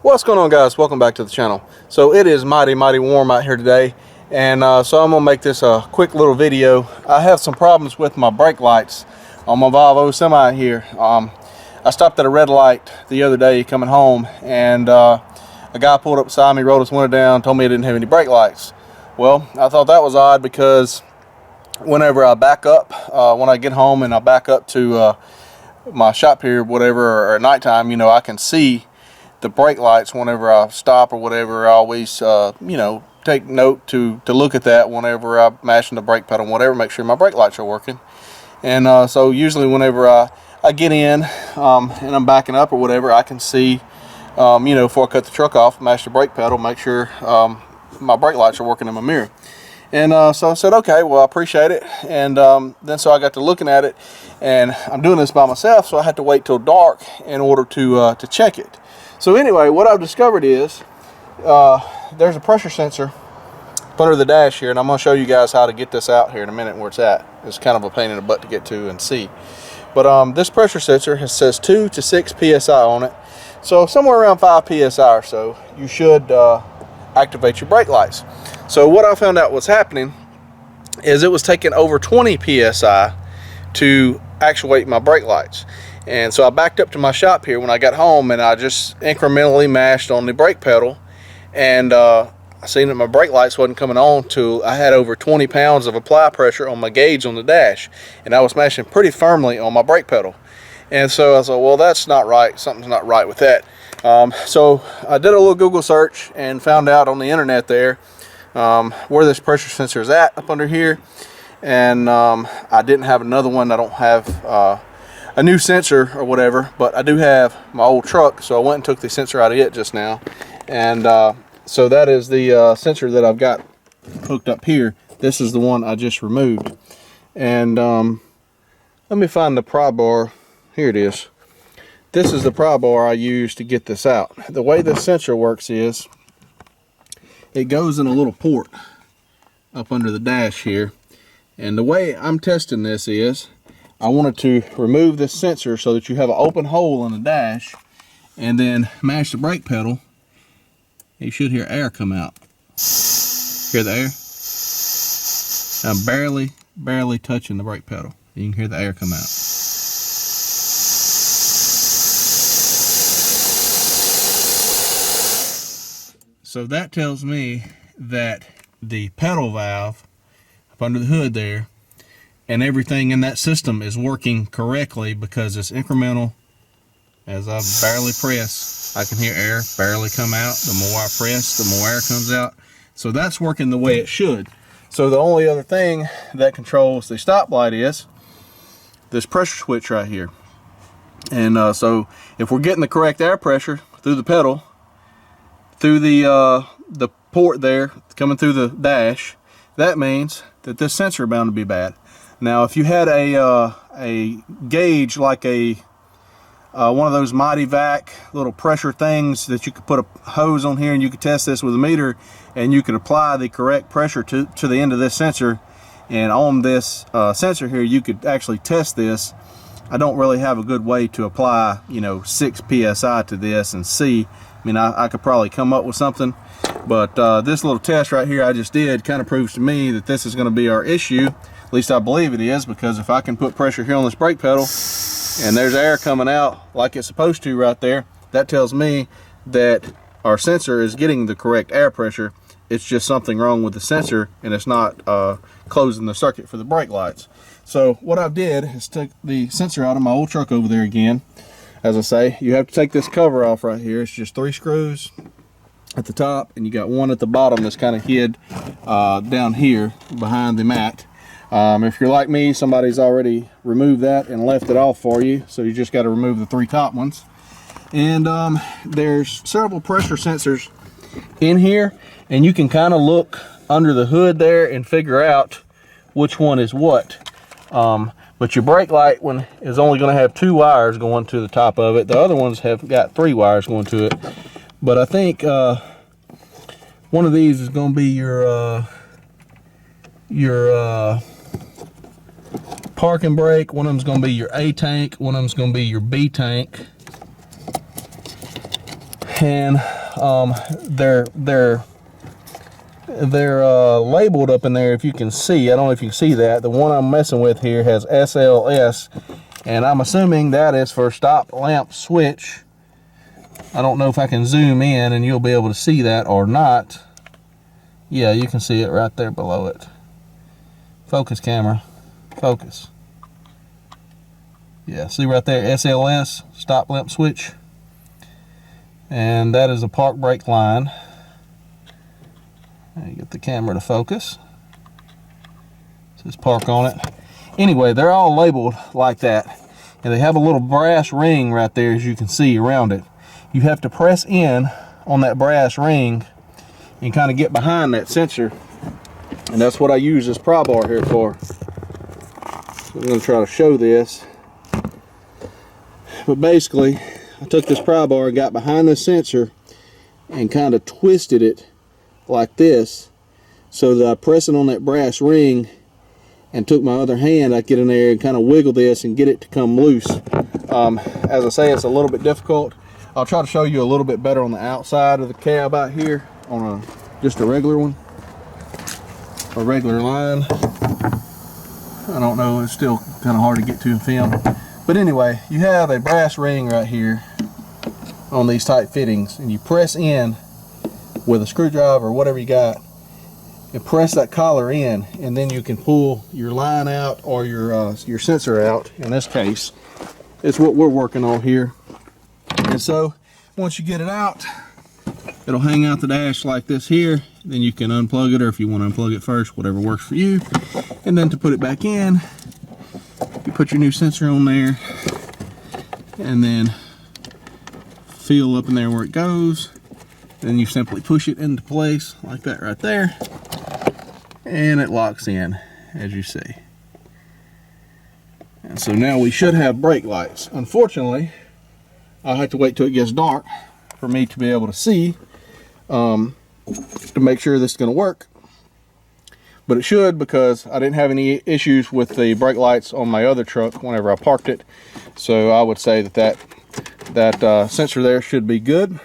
What's going on, guys? Welcome back to the channel. So it is mighty warm out here today, and so I'm gonna make this a quick little video. I have some problems with my brake lights on my Volvo semi here. I stopped at a red light the other day coming home, and a guy pulled up beside me, rolled his window down, told me I didn't have any brake lights. Well, I thought that was odd because whenever I back up, when I get home and I back up to my shop here, whatever, or at nighttime, you know, I can see the brake lights whenever I stop or whatever. I always you know, take note to look at that whenever I'm mashing the brake pedal, whatever, make sure my brake lights are working. And so usually whenever I get in and I'm backing up or whatever, I can see you know, before I cut the truck off, mash the brake pedal, make sure my brake lights are working in my mirror. And so I said, okay, well, I appreciate it. And then so I got to looking at it, and I'm doing this by myself, so I had to wait till dark in order to check it. So anyway, what I've discovered is there's a pressure sensor under the dash here, and I'm going to show you guys how to get this out here in a minute where it's at. It's kind of a pain in the butt to get to and see. But this pressure sensor says 2 to 6 psi on it. So somewhere around 5 psi or so, you should activate your brake lights. So what I found out was happening is it was taking over 20 psi to actuate my brake lights. And so I backed up to my shop here when I got home, and I just incrementally mashed on the brake pedal, and I seen that my brake lights wasn't coming on till I had over 20 pounds of apply pressure on my gauge on the dash, and I was mashing pretty firmly on my brake pedal. And so I was like, well, that's not right, something's not right with that. So I did a little Google search and found out on the internet there where this pressure sensor is at up under here. And I didn't have another one. I don't have a new sensor or whatever, but I do have my old truck, so I went and took the sensor out of it just now. And so that is the sensor that I've got hooked up here. This is the one I just removed. And let me find the pry bar. Here it is. This is the pry bar I use to get this out. The way this sensor works is it goes in a little port up under the dash here. And the way I'm testing this is I wanted to remove this sensor so that you have an open hole in the dash, and then mash the brake pedal. You should hear air come out. Hear the air? I'm barely touching the brake pedal. You can hear the air come out. So that tells me that the pedal valve up under the hood there and everything in that system is working correctly, because it's incremental. As I barely press, I can hear air barely come out. The more I press, the more air comes out. So that's working the way it should. So the only other thing that controls the stoplight is this pressure switch right here. And so if we're getting the correct air pressure through the pedal, through the port there coming through the dash, that means that this sensor is bound to be bad. Now, if you had a gauge like a one of those Mighty Vac little pressure things that you could put a hose on here, and you could test this with a meter, and you could apply the correct pressure to the end of this sensor, and on this sensor here you could actually test this. I don't really have a good way to apply, you know, 6 psi to this and see. I mean, I could probably come up with something, but this little test right here I just did kind of proves to me that this is going to be our issue. At least I believe it is, because if I can put pressure here on this brake pedal and there's air coming out like it's supposed to right there, that tells me that our sensor is getting the correct air pressure. It's just something wrong with the sensor, and it's not closing the circuit for the brake lights. So what I did is took the sensor out of my old truck over there again. As I say, you have to take this cover off right here. It's just 3 screws at the top, and you got one at the bottom that's kind of hid down here behind the mat. If you're like me, somebody's already removed that and left it off for you, so you just got to remove the 3 top ones. And there's several pressure sensors in here, and you can kind of look under the hood there and figure out which one is what. But your brake light one is only going to have 2 wires going to the top of it. The other ones have got 3 wires going to it. But I think one of these is going to be your parking brake. One of them's going to be your A tank. One of them's going to be your B tank. and they're labeled up in there, if you can see. I don't know if you can see that. The one I'm messing with here has SLS, and I'm assuming that is for stop lamp switch. I don't know if I can zoom in and you'll be able to see that or not. Yeah, you can see it right there below it. Focus, camera, focus. Yeah, see right there, SLS, stop lamp switch. And that is a park brake line. You get the camera to focus. It says park on it. Anyway, they're all labeled like that. And they have a little brass ring right there, as you can see around it. You have to press in on that brass ring and kind of get behind that sensor. And that's what I use this pry bar here for. So I'm going to try to show this. But basically, I took this pry bar and got behind the sensor and kind of twisted it like this, so that I press it on that brass ring and took my other hand, I get in there and kind of wiggle this and get it to come loose. As I say, it's a little bit difficult. I'll try to show you a little bit better on the outside of the cab out here on just a regular one, a regular line. I don't know, it's still kind of hard to get to in film. But anyway, you have a brass ring right here on these tight fittings, and you press in with a screwdriver or whatever you got, and press that collar in, and then you can pull your line out or your sensor out. In this case, it's what we're working on here. And so once you get it out, it'll hang out the dash like this here. Then you can unplug it, or if you want to unplug it first, whatever works for you. And then to put it back in, you put your new sensor on there, and then feel up in there where it goes. Then you simply push it into place like that right there, and it locks in, as you see. And so now we should have brake lights. Unfortunately, I'll have to wait till it gets dark for me to be able to see, to make sure this is going to work. But it should, because I didn't have any issues with the brake lights on my other truck whenever I parked it. So I would say that sensor there should be good.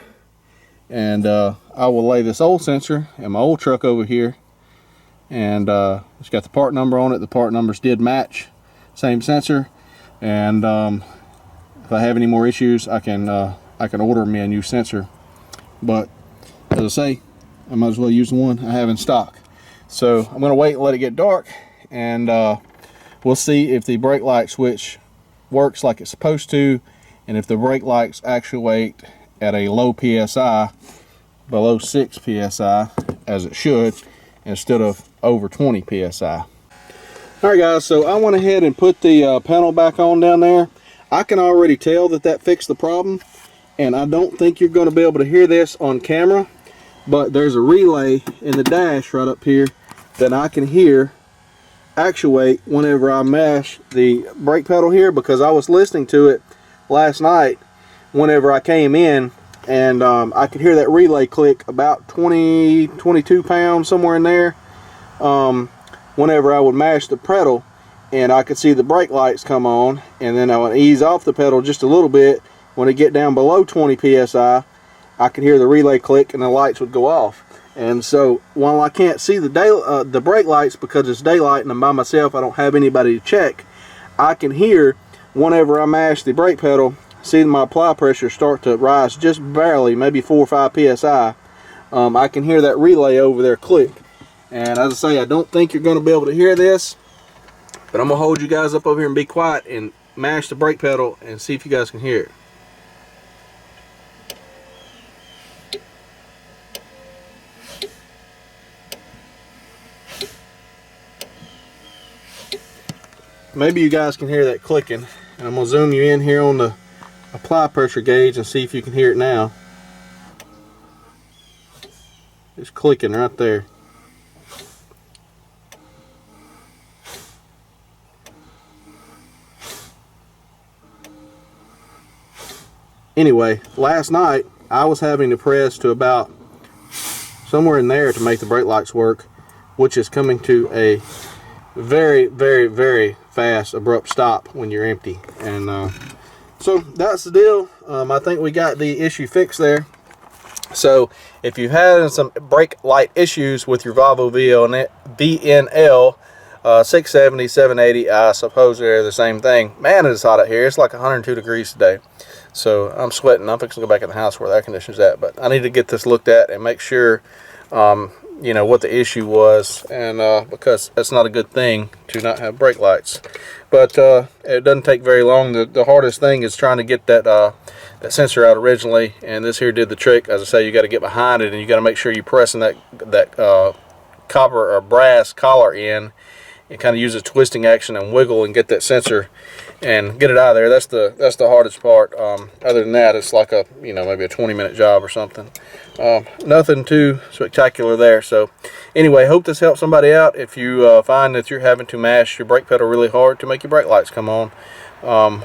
And I will lay this old sensor in my old truck over here, and it's got the part number on it. The part numbers did match, same sensor. And if I have any more issues, I can order me a new sensor. But as I say, I might as well use the one I have in stock. So I'm going to wait and let it get dark, and we'll see if the brake light switch works like it's supposed to, and if the brake lights actuate at a low PSI, below 6 PSI, as it should, instead of over 20 PSI. Alright guys, so I went ahead and put the panel back on down there. I can already tell that fixed the problem, and I don't think you're going to be able to hear this on camera, but there's a relay in the dash right up here that I can hear actuate whenever I mash the brake pedal here, because I was listening to it last night whenever I came in, and I could hear that relay click about 22 pounds, somewhere in there, whenever I would mash the pedal, and I could see the brake lights come on, and then I would ease off the pedal just a little bit. When it get down below 20 PSI, I could hear the relay click and the lights would go off. And so while I can't see the brake lights because it's daylight and I'm by myself, I don't have anybody to check, I can hear whenever I mash the brake pedal, see my apply pressure start to rise just barely, maybe 4 or 5 PSI. I can hear that relay over there click. And as I say, I don't think you're going to be able to hear this, but I'm going to hold you guys up over here and be quiet and mash the brake pedal and see if you guys can hear it. Maybe you guys can hear that clicking, and I'm going to zoom you in here on the apply pressure gauge and see if you can hear it now. It's clicking right there. Anyway, last night I was having to press to about somewhere in there to make the brake lights work, which is coming to a very, very, very fast abrupt stop when you're empty. And so that's the deal. I think we got the issue fixed there. So if you've had some brake light issues with your Volvo VNL 670, 780, I suppose they're the same thing. Man, it's hot out here. It's like 102 degrees today. So I'm sweating. I'm fixing to go back in the house where the air conditioner's at. But I need to get this looked at and make sure, you know, what the issue was. And because that's not a good thing to not have brake lights. But it doesn't take very long. The hardest thing is trying to get that that sensor out originally. And this here did the trick. As I say, you got to get behind it and you got to make sure you're pressing that copper or brass collar in. And kind of use a twisting action and wiggle and get that sensor and get it out of there. That's the hardest part. Other than that, it's like a, you know, maybe a 20-minute job or something. Nothing too spectacular there. So anyway, hope this helps somebody out. If you find that you're having to mash your brake pedal really hard to make your brake lights come on,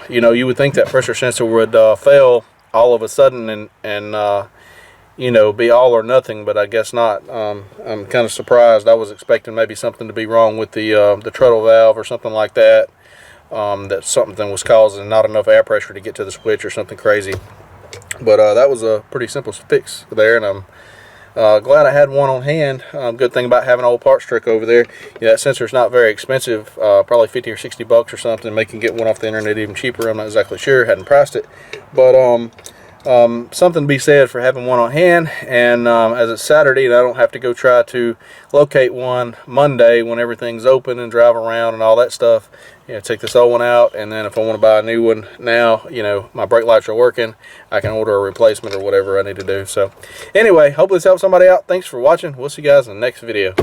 you know, you would think that pressure sensor would fail all of a sudden and you know, be all or nothing, but I guess not. I'm kind of surprised. I was expecting maybe something to be wrong with the throttle valve or something like that. That something was causing not enough air pressure to get to the switch or something crazy. But that was a pretty simple fix there, and I'm glad I had one on hand. Good thing about having an old parts trick over there. Yeah, that sensor's not very expensive, probably 50 or 60 bucks or something. They can get one off the internet even cheaper. I'm not exactly sure, hadn't priced it, but something to be said for having one on hand. And as it's Saturday and I don't have to go try to locate one Monday when everything's open and drive around and all that stuff, you know, take this old one out, and then if I want to buy a new one now, you know, my brake lights are working, I can order a replacement or whatever I need to do. So anyway, hope this helps somebody out. Thanks for watching. We'll see you guys in the next video.